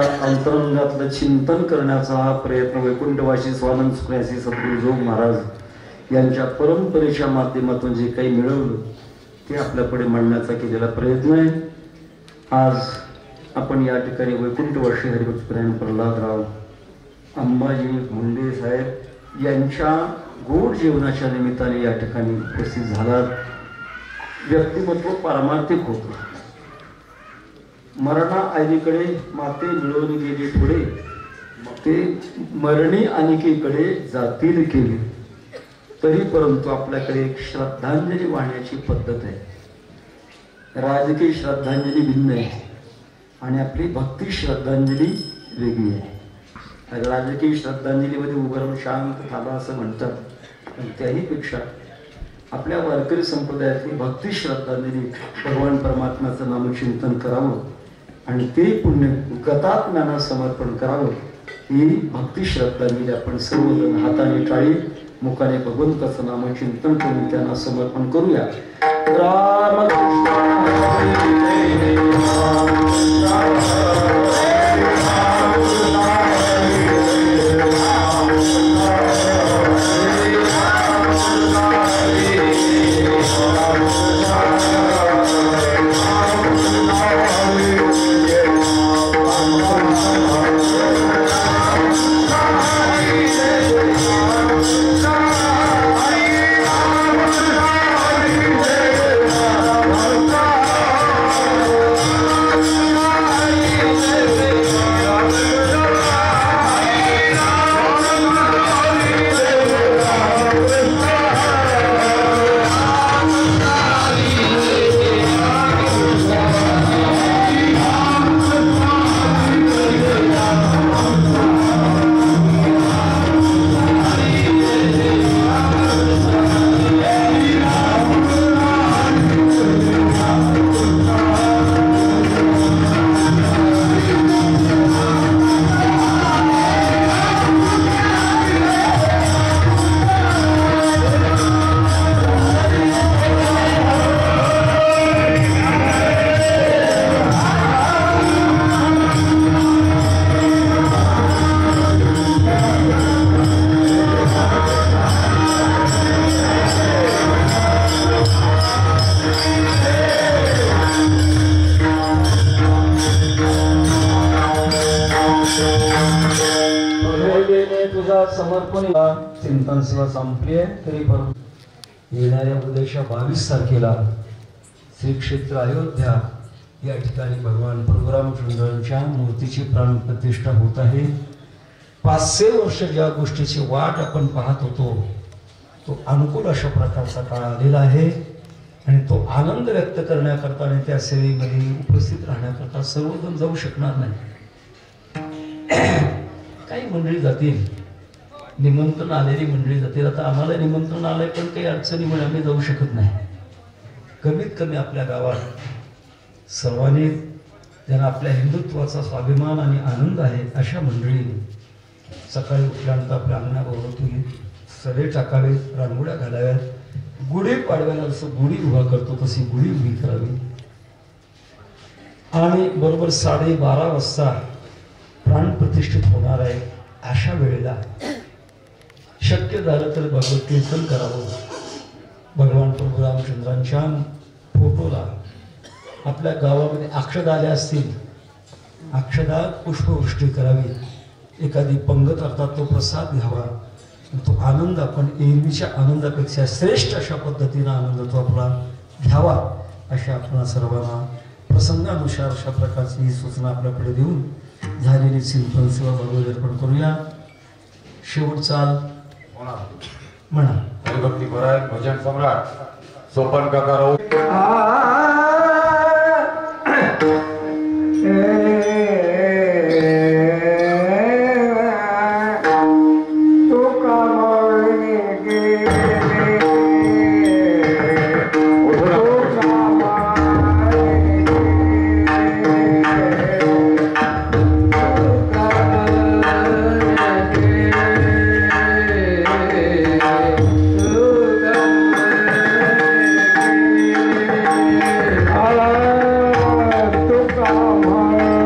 अंतरंगातलं चिंतन करण्याचा हा प्रयत्न वैकुंठवासी स्वानंद सुखण्यासी सद्गुरू जोग महाराज यांच्या परंपरेच्या माध्यमातून जे काही मिळवलं ते आपल्यापुढे मांडण्याचा केलेला प्रयत्न आहे. आज आपण या ठिकाणी वैकुंठवासी हरिभक्तपरायण प्रल्हादराव अंबाजी मुंडे साहेब यांच्या गोड जीवनाच्या निमित्ताने या ठिकाणी उपस्थित झालात. व्यक्तिमत्व पारमार्थिक होतं. मरणा आईकडे माते मिळवून गेली थोडे, ते मरणी अनिकेकडे जातील केली. तरी परंतु आपल्याकडे एक श्रद्धांजली वाहण्याची पद्धत आहे. राजकीय श्रद्धांजली भिन्न आहे आणि आपली भक्ती श्रद्धांजली वेगळी आहे. राजकीय श्रद्धांजलीमध्ये उभं राहून शांत थांबा असं म्हणतात, पण त्याहीपेक्षा आपल्या वारकरी संप्रदायातली भक्ती श्रद्धांजली भगवान परमात्म्याचं नामचिंतन करावं आणि ते पुण्य गतात्म्यांना समर्पण करावं. ही भक्ती श्रद्धांजली आपण सर्वजण हाताने टाळी मुखाने भगवंताचं नामचिंतन करून त्यांना समर्पण करूया. चिंतन सेवा संपली आहे. तरी परंतु येणाऱ्या उद्याच्या 22 तारखेला श्री क्षेत्र अयोध्या या ठिकाणी भगवान परशुरामचंद्रांच्या मूर्तीची प्राणप्रतिष्ठा होत आहे. 500 वर्ष ज्या गोष्टीची वाट आपण पाहत होतो तो अनुकूल अशा प्रकारचा काळ आलेला आहे आणि तो आनंद व्यक्त करण्याकरता आणि त्या सेवेमध्ये उपस्थित राहण्याकरता सर्वजण जाऊ शकणार नाही. काही मंडळी जातील, निमंत्रण आलेली मंडळी जातील. आता आम्हाला निमंत्रण आलंय पण काही अडचणीमुळे आम्ही जाऊ शकत नाही. कमीत कमी आपल्या गावात सर्वांनी ज्यांना आपल्या हिंदुत्वाचा स्वाभिमान आणि आनंद आहे अशा मंडळींनी सकाळी उठल्यानंतर आपल्या अंगणाभोवती सडे टाकावेत, रांगोळ्या घालाव्यात. गुढी पाडव्याला जसं गुढी उभा करतो तशी गुढी उभी करावी आणि बरोबर 12:30 वाजता प्राण प्रतिष्ठित होणार आहे. अशा वेळेला शक्य झालं तर भगवत कीर्तन करावं. भगवान परशुरामचंद्रांच्या फोटोला आपल्या गावामध्ये अक्षदा आल्या असतील, अक्षदा पुष्पवृष्टी करावी. एखादी पंगत अर्थात तो प्रसाद घ्यावा. तो आनंद आपण एरवीच्या आनंदापेक्षा श्रेष्ठ अशा पद्धतीनं आनंद तो आपला घ्यावा. अशा आपण सर्वांना प्रसंगानुसार अशा प्रकारची ही सूचना आपल्याकडे देऊन झालेली चिंतन सेवा भगवत अर्पण करूया. शेवटचा म्हणा हरिभक्ती परायण भजन सम्राट सोपन काका राव. Come on.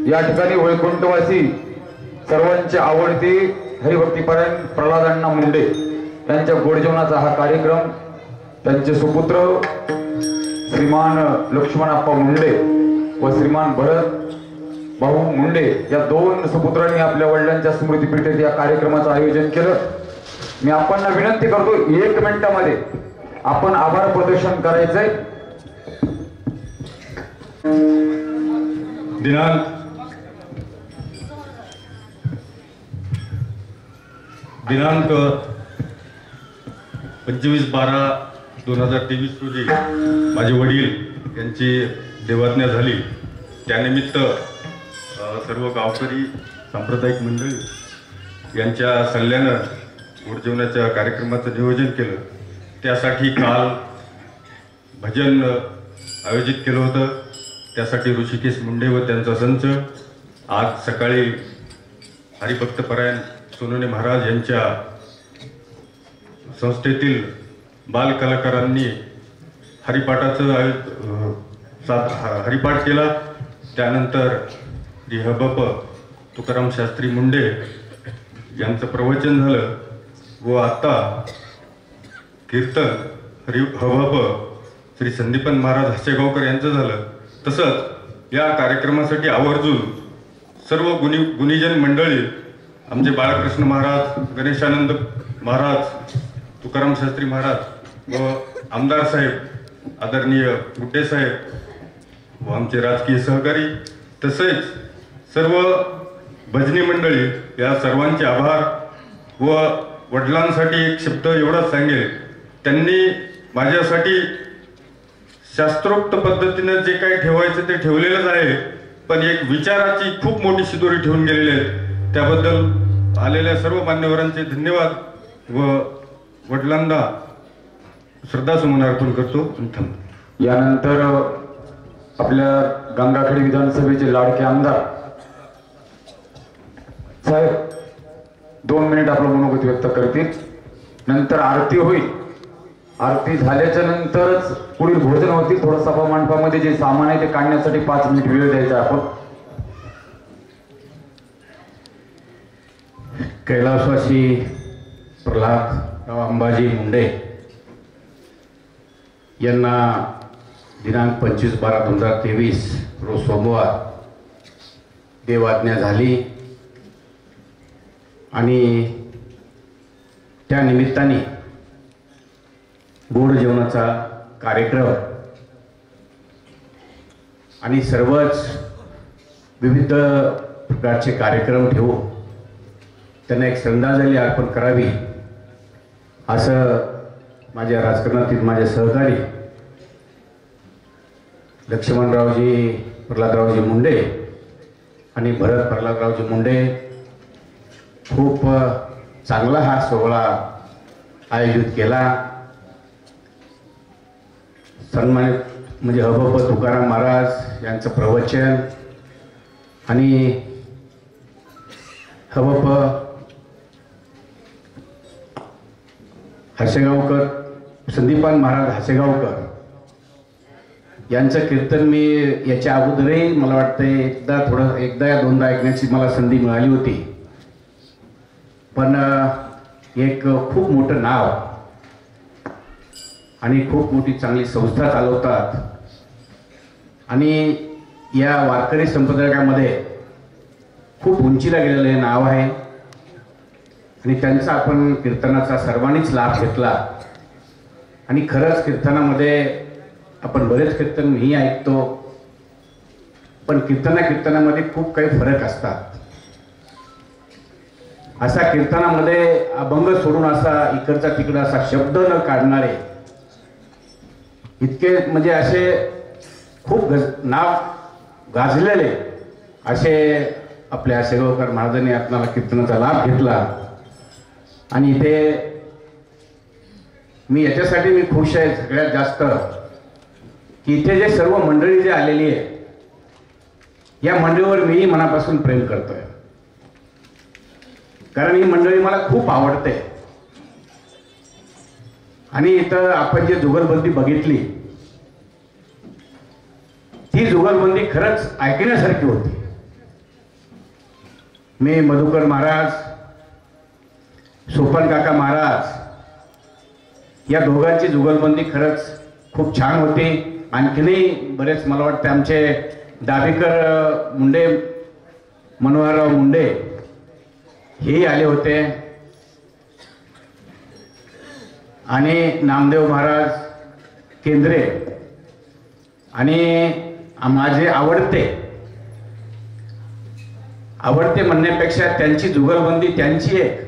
या ठिकाणी वैकुंठवासी सर्वांचे आवडते हरिभक्तीपरायण प्रल्हाद मुंडे यांच्या गोडजेवणाचा हा कार्यक्रम त्यांचे सुपुत्र श्रीमान लक्ष्मणप्पा मुंडे व श्रीमान भरत भाऊ मुंडे या दोन सुपुत्रांनी आपल्या वडिलांच्या स्मृतीपीठेत या कार्यक्रमाचं आयोजन केलं. मी आपण विनंती करतो 1 मिनिटामध्ये आपण आभार प्रदर्शन करायचंय. दिनांक 25/12/2023 रोजी माझे वडील यांची देवाज्ञा झाली. त्यानिमित्त सर्व गावकरी सांप्रदायिक मंडळी यांच्या सल्ल्यानं गोडजेवणाच्या कार्यक्रमाचं नियोजन केलं. त्यासाठी काल भजन आयोजित केलं होतं. त्यासाठी ऋषिकेश मुंडे व त्यांचा संच आज सकाळी हरिभक्तपरायण सोनोने महाराज यांच्या संस्थेतील बालकलाकारांनी हरिपाठाचं हरिपाठ केला. त्यानंतर हबप तुकाराम शास्त्री मुंडे यांचं प्रवचन झालं व आता कीर्तन हबप श्री संदीपन महाराज हसेगावकर यांचं झालं. तसंच या कार्यक्रमासाठी आवर्जून सर्व गुणीजन मंडळी आमचे बाळकृष्ण महाराज, गणेशानंद महाराज, तुकाराम शास्त्री महाराज व आमदार साहेब, आदरणीय गुड्डे साहेब व आमचे राजकीय सहकारी, तसेच सर्व भजनी मंडळी या सर्वांचे आभार. व वडिलांसाठी एक शब्द एवढाच सांगेल, त्यांनी माझ्यासाठी शास्त्रोक्त पद्धतीनं जे काही ठेवायचं ते ठेवलेलंच आहे, पण एक विचाराची खूप मोठी शिदोरी ठेवून गेलेली आहे. त्याबद्दल आलेल्या सर्व मान्यवरांचे धन्यवाद व वडिलांना श्रद्धासुमन अर्पण करतो. यानंतर आपल्या गंगाखेड विधानसभेचे लाडके आमदार साहेब 2 मिनिट आपलं मनोगत व्यक्त करतील. नंतर आरती होईल. आरती झाल्याच्या नंतरच पुढील भोजन होतील. थोडं सभा मंडपामध्ये जे सामान आहे ते काढण्यासाठी 5 मिनिट वेळ द्यायचा आपण. कैलासवासी प्रल्हादराव अंबाजी मुंडे यांना दिनांक 25/12/2023 रोज सोमवार देवाज्ञा झाली आणि त्या निमित्ताने गोड जेवणाचा कार्यक्रम आणि सर्वच विविध प्रकारचे कार्यक्रम ठेवून त्यांना एक श्रद्धांजली अर्पण करावी असं माझ्या राजकारणातील माझे सहकारी लक्ष्मणरावजी प्रल्हादरावजी मुंडे आणि भरत प्रल्हादरावजी मुंडे खूप चांगला हा सोहळा आयोजित केला. सन्मानित म्हणजे हबप तुकाराम महाराज यांचं प्रवचन आणि हबप हसेगावकर संदीपान महाराज हसेगावकर यांचं कीर्तन मी याच्या अगोदरही मला वाटतं एकदा या दोनदा ऐकण्याची मला संधी मिळाली होती. पण एक खूप मोठं नाव आणि खूप मोठी चांगली संस्था चालवतात आणि या वारकरी संप्रदायामध्ये खूप उंचीला गेलेलं हे नाव आहे आणि त्यांचा आपण कीर्तनाचा सर्वांनीच लाभ घेतला. आणि खरंच कीर्तनामध्ये आपण बरेच कीर्तन मी ऐकतो, पण कीर्तनामध्ये खूप काही फरक असतात. असा कीर्तनामध्ये अभंग सोडून असा इकडचा तिकडा असा शब्द न काढणारे इतके म्हणजे असे खूप नाव गाजलेले असे आपल्या हसेगावकर महाराजांनी आपल्याला कीर्तनाचा लाभ घेतला. आणि इथे मी याच्यासाठी मी खुश आहे सगळ्यात जास्त की इथे जे सर्व मंडळी जे आलेली आहे या मंडळीवर मी मनापासून प्रेम करतोय, कारण ही मंडळी मला खूप आवडते. आणि इथं आपण जे जुगलबंदी बघितली ती जुगलबंदी खरंच ऐकण्यासारखी होती. मी मधुकर महाराज, सोपन काका महाराज या दोघांची जुगलबंदी खरंच खूप छान होती. आणखीनही बरेच मला वाटतं आमचे दाभेकर मुंडे, मनोहरराव मुंडे हेही आले होते आणि नामदेव महाराज केंद्रे आणि माझे आवडते म्हणण्यापेक्षा त्यांची जुगलबंदी त्यांची एक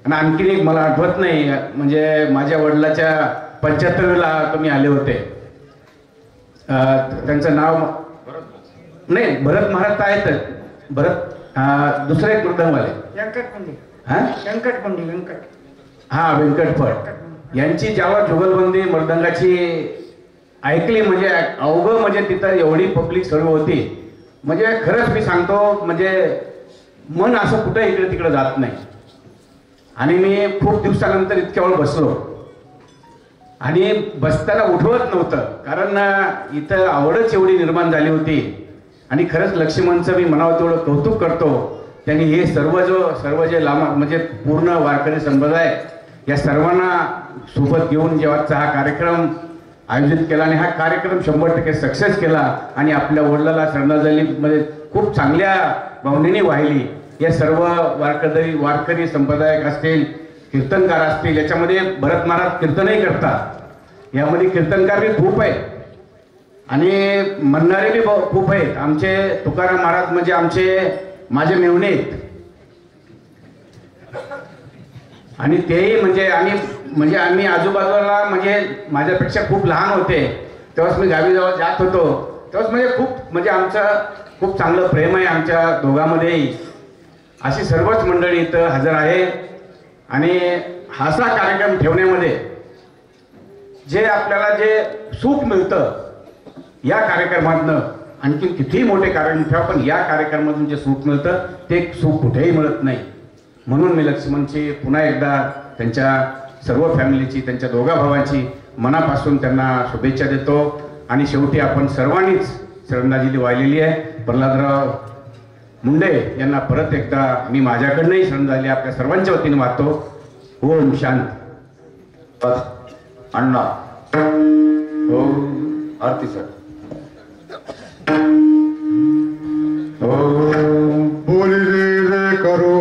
आणि आणखीन एक मला आठवत नाही, म्हणजे माझ्या वडिलाच्या 75वीला तुम्ही आले होते. त्यांचं नाव नाही, भरत महाराज तर आहेतच. भरत दुसरे एक मृदंगवाले हां व्यंकटफळ यांची जेव्हा जुगलबंदी मृदंगाची ऐकली म्हणजे अवघं म्हणजे तिथं एवढी पब्लिक सर्व होती, म्हणजे खरंच मी सांगतो म्हणजे मन असं कुठं इकडे तिकडे जात नाही. आणि मी खूप दिवसानंतर इतक्या वेळ बसलो आणि बसताना उठवत नव्हतं, कारण इथं आवडच एवढी निर्माण झाली होती. आणि खरंच लक्ष्मणचं मी म्हणावं तेवढं कौतुक करतो. त्यांनी हे सर्व जे लांब म्हणजे पूर्ण वारकरी संप्रदाय या सर्वांना सोबत घेऊन जेव्हा हा कार्यक्रम आयोजित केला आणि हा कार्यक्रम 100% सक्सेस केला आणि आपल्या वडिलाला श्रद्धांजलीमध्ये खूप चांगल्या भावनेने वाहिली. या सर्व वारकरी संप्रदायक असतील, कीर्तनकार असतील, याच्यामध्ये भरत महाराज कीर्तनही करतात, यामध्ये कीर्तनकार बी खूप आहेत आणि म्हणणारे बी खूप आहेत. आमचे तुकाराम महाराज म्हणजे माझे मेवणे आहेत आणि तेही म्हणजे आम्ही आजूबाजूला म्हणजे माझ्यापेक्षा खूप लहान होते तेव्हाच मी गावी जेव्हा जात होतो तेव्हाच म्हणजे आमचं खूप चांगलं प्रेम आहे आमच्या दोघांमध्येही. अशी सर्वच मंडळी इथं हजर आहे आणि हासा कार्यक्रम ठेवण्यामध्ये जे आपल्याला जे सुख मिळतं या कार्यक्रमातनं, आणखी कितीही मोठे कार्यक्रम ठेवा पण या कार्यक्रमातून जे सुख मिळतं ते सुख कुठेही मिळत नाही. म्हणून मी लक्ष्मणची पुन्हा एकदा त्यांच्या सर्व फॅमिलीची, त्यांच्या दोघा भावांची मनापासून त्यांना शुभेच्छा देतो. आणि शेवटी आपण सर्वांनीच श्रद्धांजली वाहिलेली आहे. प्रल्हादराव मुंडे यांना परत एकदा मी माझ्याकडनंही श्रद्धांजली आपल्या सर्वांच्या वतीने वाहतो. ओम शांत. अण्णा हो आरती सर. बोली रे करो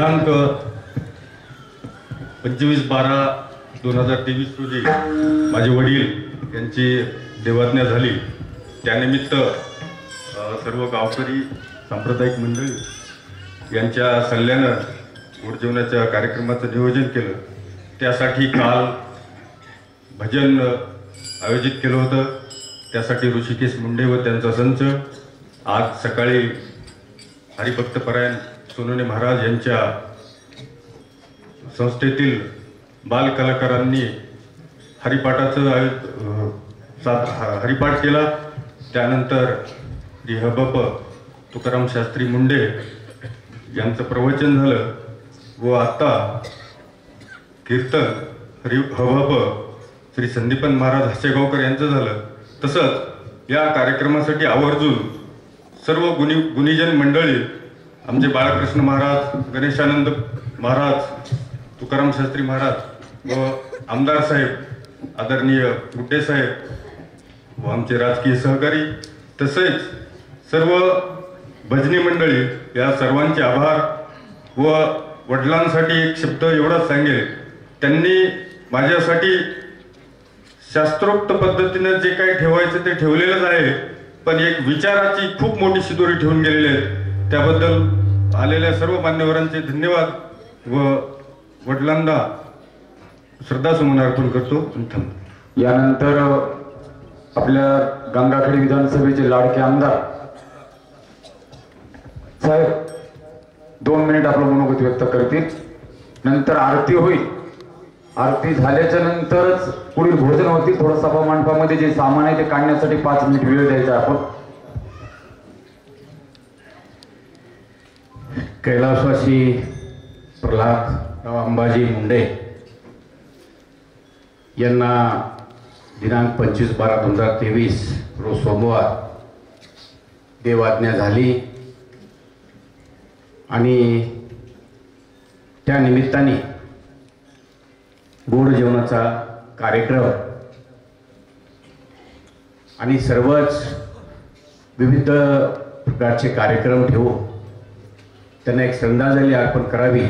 दिनांक 25/12/2023 रोजी माझे वडील यांची देवाज्ञा झाली. त्यानिमित्त सर्व गावकरी सांप्रदायिक मंडळी यांच्या सल्ल्यानं गोड जेवणाच्या कार्यक्रमाचं नियोजन केलं. त्यासाठी काल भजन आयोजित केलं होतं. त्यासाठी ऋषिकेश मुंडे व त्यांचा संच आज सकाळी हरिभक्तपरायण सोनोने महाराज यांच्या संस्थेतील बालकलाकारांनी हरिपाठाचं हरिपाठ केला. त्यानंतर हबप तुकाराम शास्त्री मुंडे यांचं प्रवचन झालं व आता कीर्तन हबप श्री संदीपन महाराज हासेगावकर यांचं झालं. तसंच या कार्यक्रमासाठी आवर्जून सर्व गुणीजन मंडळी आमचे बाळकृष्ण महाराज, गणेशानंद महाराज, तुकाराम शास्त्री महाराज व आमदार साहेब आदरणीय गुड्डे साहेब व आमचे राजकीय सहकारी तसेच सर्व भजनी मंडळी या सर्वांचे आभार. व वडिलांसाठी एक शब्द एवढाच सांगेल, त्यांनी माझ्यासाठी शास्त्रोक्त पद्धतीनं जे काही ठेवायचं ते ठेवलेलंच आहे, पण एक विचाराची खूप मोठी शिदोरी ठेवून गेलेली आहे. त्याबद्दल आलेल्या सर्व मान्यवरांचे धन्यवाद व वडिलांना श्रद्धासुमन अर्पण करतो. यानंतर आपल्या गंगाखेड विधानसभेचे लाडके आमदार साहेब 2 मिनिट आपलं मनोगत व्यक्त करतील. नंतर आरती होईल. आरती झाल्याच्या नंतरच पुढील भोजन होतील. थोडं सभा मंडपामध्ये जे सामान आहे ते काढण्यासाठी 5 मिनिट वेळ द्यायचा आपण. कैलासवासी प्रल्हादराव अंबाजी मुंडे यांना दिनांक 25/12/2023 रोज सोमवार देवाज्ञा झाली आणि त्या निमित्ताने गोड जेवणाचा कार्यक्रम आणि सर्वच विविध प्रकारचे कार्यक्रम ठेवून त्यांना एक श्रद्धांजली अर्पण करावी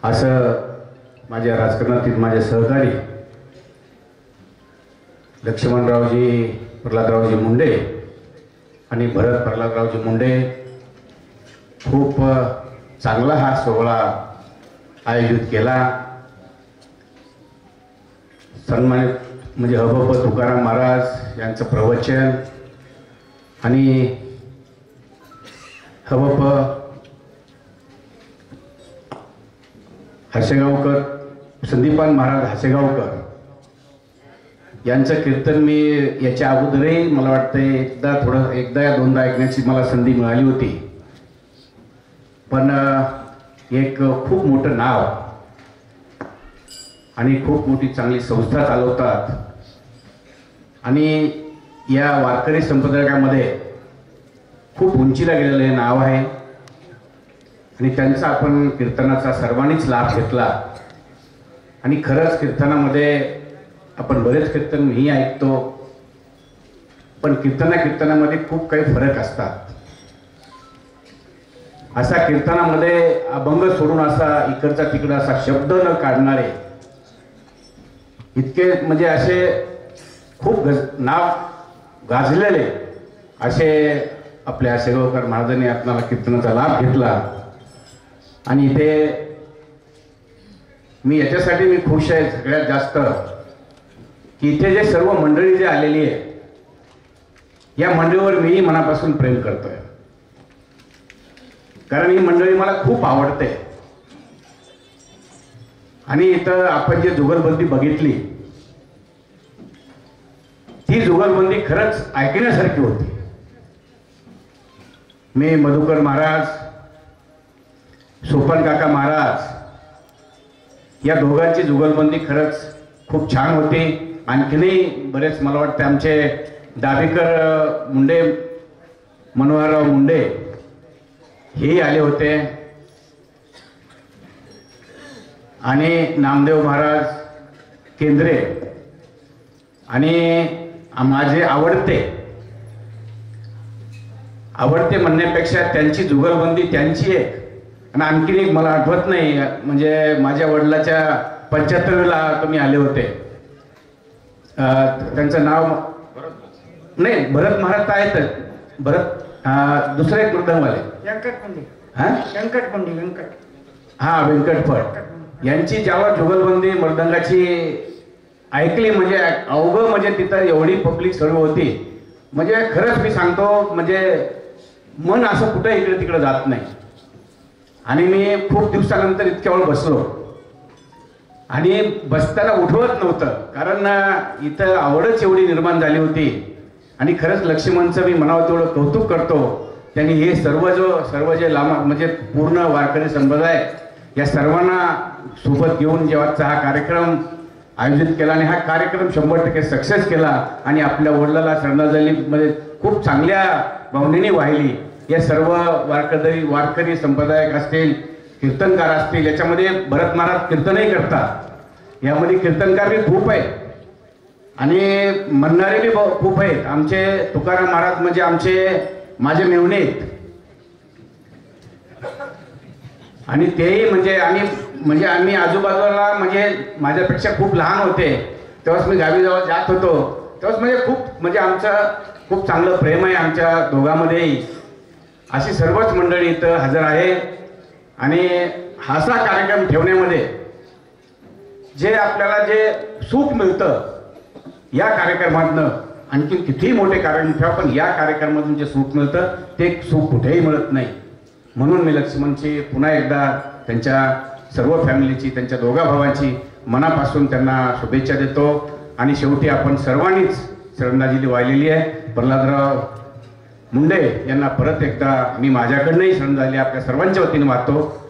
असं माझ्या राजकारणातील माझे सहकारी लक्ष्मणरावजी प्रल्हादरावजी मुंडे आणि भरत प्रल्हादरावजी मुंडे खूप चांगला हा सोहळा आयोजित केला. सन्मानित म्हणजे हबप तुकाराम महाराज यांचं प्रवचन आणि हबप हासेगावकर संदीपान महाराज हासेगावकर यांचं कीर्तन मी याच्या अगोदरही मला वाटतं एकदा या दोनदा ऐकण्याची मला संधी मिळाली होती. पण एक खूप मोठं नाव आणि खूप मोठी चांगली संस्था चालवतात आणि या वारकरी संप्रदायामध्ये खूप उंचीला गेलेलं हे नाव आहे आणि त्यांचा आपण कीर्तनाचा सर्वांनीच लाभ घेतला. आणि खरंच कीर्तनामध्ये आपण बरेच कीर्तन मीही ऐकतो, पण कीर्तनामध्ये खूप काही फरक असतात. असा कीर्तनामध्ये अभंग सोडून असा इकडचा तिकडा असा शब्द न काढणारे इतके म्हणजे असे खूप नाव गाजलेले असे आपल्या हासेगावकर महाराजांनी आपल्याला कीर्तनाचा लाभ घेतला. आणि इथे मी याच्यासाठी मी खुश आहे सगळ्यात जास्त की इथे जे सर्व मंडळी जे आलेली आहे या मंडळीवर मीही मनापासून प्रेम करतोय, कारण ही मंडळी मला खूप आवडते. आणि इथं आपण जे जुगलबंदी बघितली ती जुगलबंदी खरंच ऐकण्यासारखी होती. मी मधुकर महाराज, सोपन काका महाराज या दोघांची जुगलबंदी खरंच खूप छान होती. आणखीनही बरेच मला वाटते आमचे दाभेकर मुंडे, मनोहरराव मुंडे हेही आले होते आणि नामदेव महाराज केंद्रे आणि माझे आवडते म्हणण्यापेक्षा त्यांची जुगलबंदी त्यांची एक आणि आणखीन एक मला आठवत नाही, म्हणजे माझ्या वडिलाच्या 75वीला तुम्ही आले होते. त्यांचं नाव नाही, भरत महाराज तर आहेतच. भरत दुसरे एक मृदंगवाले व्यंकट हा व्यंकटपट यांची जेव्हा जुगलबंदी मृदंगाची ऐकली, म्हणजे अवघं म्हणजे तिथं एवढी पब्लिक सर्व होती, म्हणजे खरंच मी सांगतो, म्हणजे मन असं कुठं इकडे तिकडे जात नाही. आणि मी खूप दिवसानंतर इतक्या वेळ बसलो आणि बसताना उठवत नव्हतं, कारण इथं आवडच एवढी निर्माण झाली होती. आणि खरंच लक्ष्मणचं मी म्हणावं तेवढं कौतुक करतो. त्यांनी हे सर्व जे लांब म्हणजे पूर्ण वारकरी संप्रदाय या सर्वांना सोबत घेऊन जेव्हाचा हा कार्यक्रम आयोजित केला आणि हा कार्यक्रम 100% सक्सेस केला आणि आपल्या वडिलांना श्रद्धांजलीमध्ये खूप चांगल्या भावनेने वाहिली. या सर्व वारकरी संप्रदायक असतील, कीर्तनकार असतील, याच्यामध्ये भरत महाराज कीर्तनही करतात. यामध्ये कीर्तनकार बी खूप आहेत आणि म्हणणारे बी खूप आहेत. आमचे तुकाराम महाराज म्हणजे माझे मेवणे आहेत आणि तेही म्हणजे आम्ही आजूबाजूला म्हणजे माझ्यापेक्षा खूप लहान होते तेव्हाच मी गावी जात होतो, तेव्हाच म्हणजे आमचं खूप चांगलं प्रेम आहे आमच्या दोघांमध्येही. अशी सर्वच मंडळी इथं हजर आहे आणि हासा कार्यक्रम ठेवण्यामध्ये जे आपल्याला जे सुख मिळतं या कार्यक्रमातनं, आणखी कितीही मोठे कार्यक्रम ठेवा पण या कार्यक्रमातून जे सुख मिळतं ते सुख कुठेही मिळत नाही. म्हणून मी लक्ष्मणची पुन्हा एकदा त्यांच्या सर्व फॅमिलीची, त्यांच्या दोघा भावांची मनापासून त्यांना शुभेच्छा देतो. आणि शेवटी आपण सर्वांनीच श्रद्धांजली वाहिलेली आहे. प्रल्हादराव मुंडे यांना परत एकदा मी माझ्याकडनंही श्रद्धांजली आपल्या सर्वांच्या वतीने वाहतो.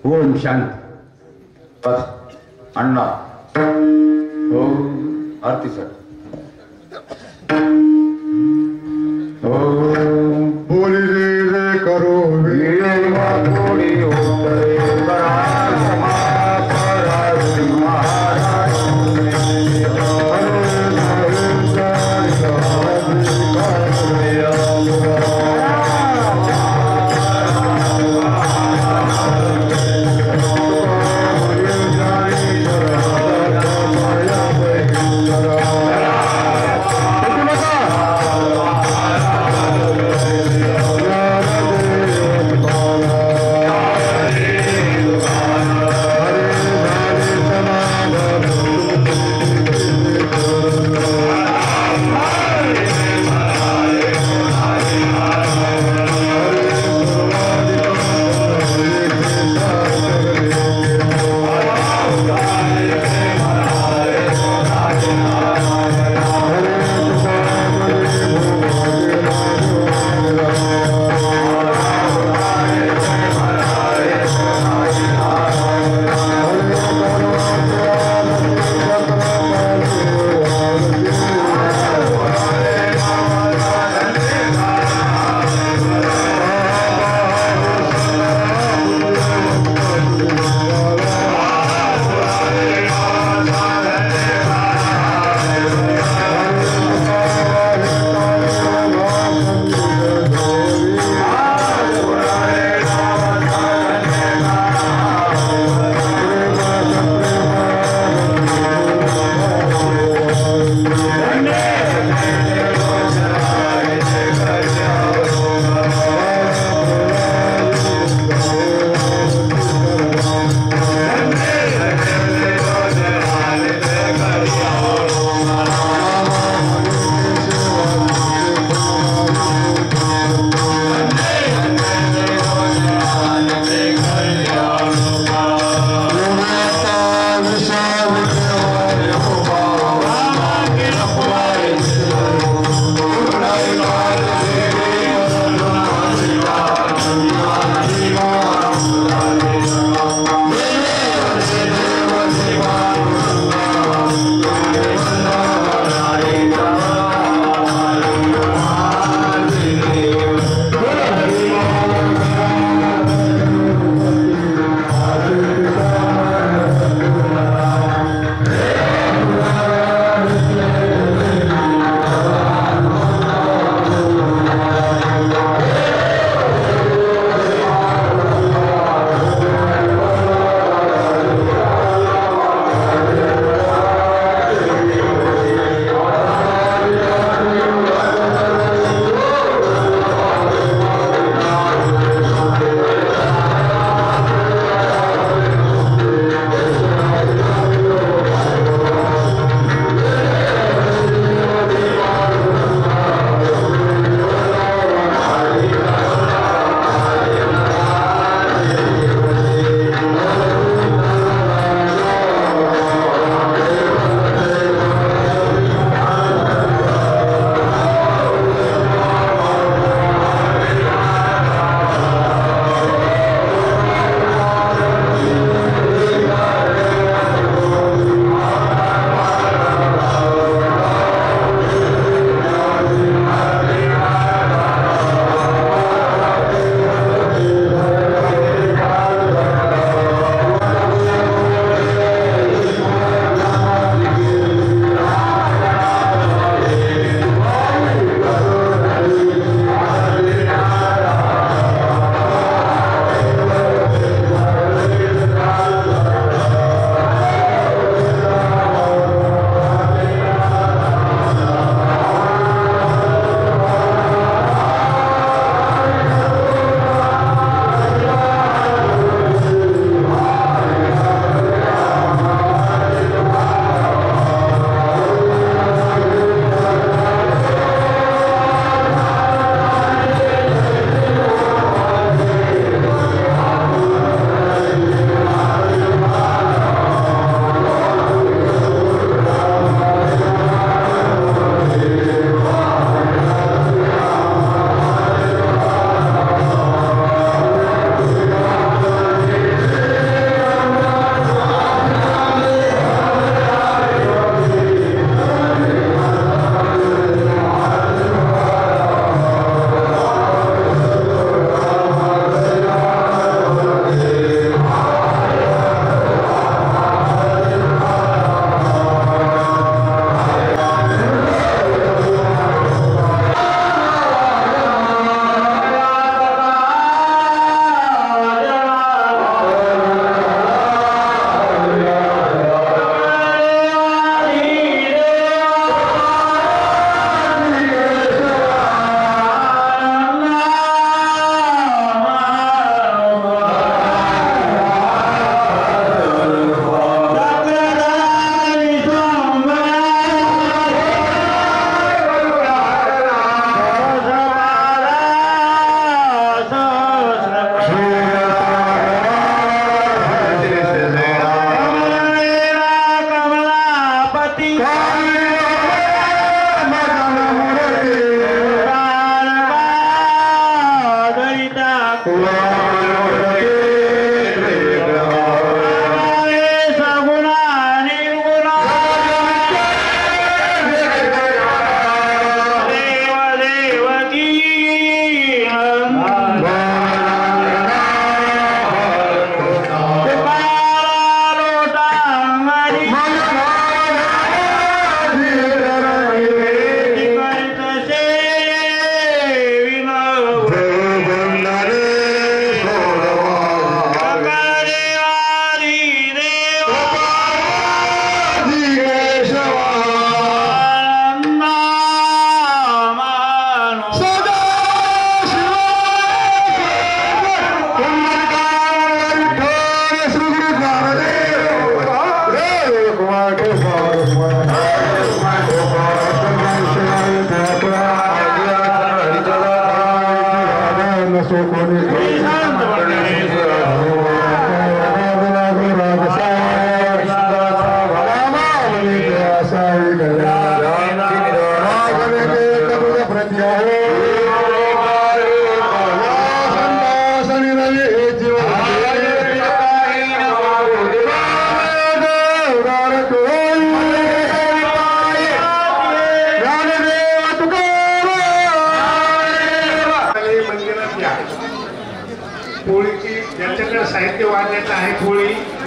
ओम शांत. अण्णा ओम आरती सर. बोली रे करो नका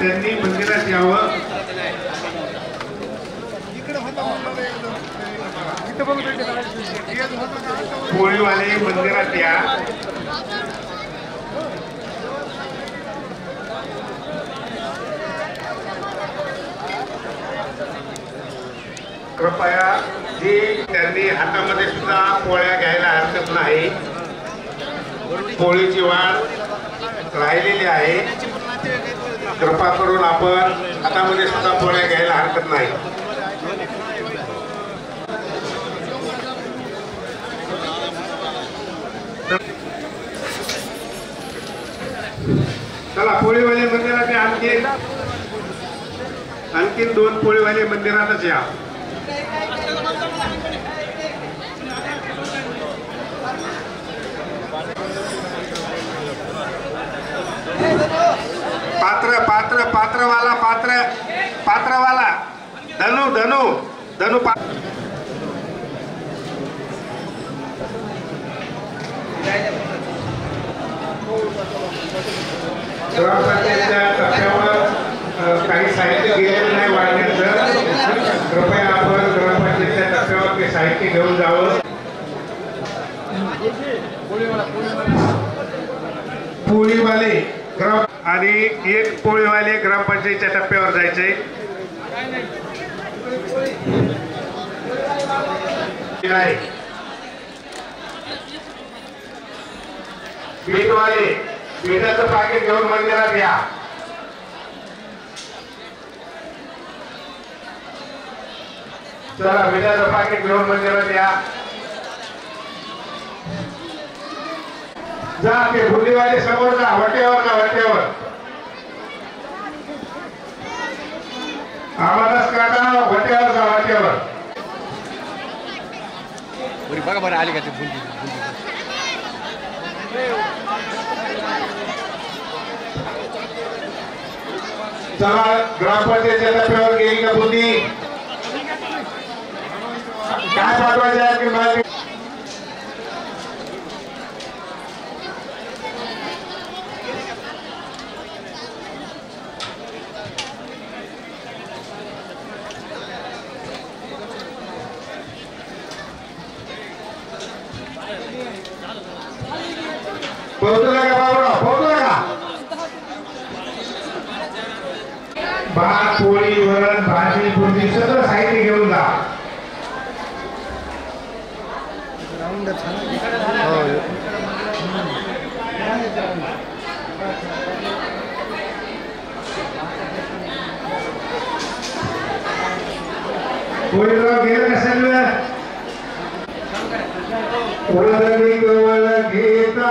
त्यांनी मंदिरात यावं. पोळीवाले मंदिरात या. कृपया जी त्यांनी हातामध्ये सुद्धा पोळ्या घ्यायला हरकत नाही. पोळीची वाढ राहिलेली आहे. कृपा करून आपण हातामध्ये सुद्धा पोळ्या घ्यायला हरकत नाही. चला पोळीवाले मंदिरात आणखीन 2 पोळीवाले मंदिरातच या. पात्रवाला धनु ग्रामपंचायतच्या टप्प्यावर काही साहित्य गेलेलं नाही वाढण्याचं. कृपया आपण ग्रामपंचायतच्या टप्प्यावर ते साहित्य घेऊन जावं. पोळीवाले आणि 1 पोळीवाले ग्रामपंचायतच्या टप्प्यावर जायचे. पीठवाले पीठाचं पाकिट घेऊन मंदिरात या. चला पीठाचं पाकिट घेऊन मंदिरात या. जा ते बुंदीवाले समोर जा. वट्यावर आम्हालाच काढा. वट्यावर जा. वट्यावर बघा बरं आली का ते बुंदी. चला ग्रामपंचायतच्या टप्प्यावर गेली का बुंदी. काय पाठवायचं आहे की माहिती. पोहोचला का बाबूराव. पोहोचला का. भात पोळी वरण भाजी बुंदी सगळं साहित्य घेऊन जा. पोळीराव गेलं कशाला. उडदणी कवळ घेता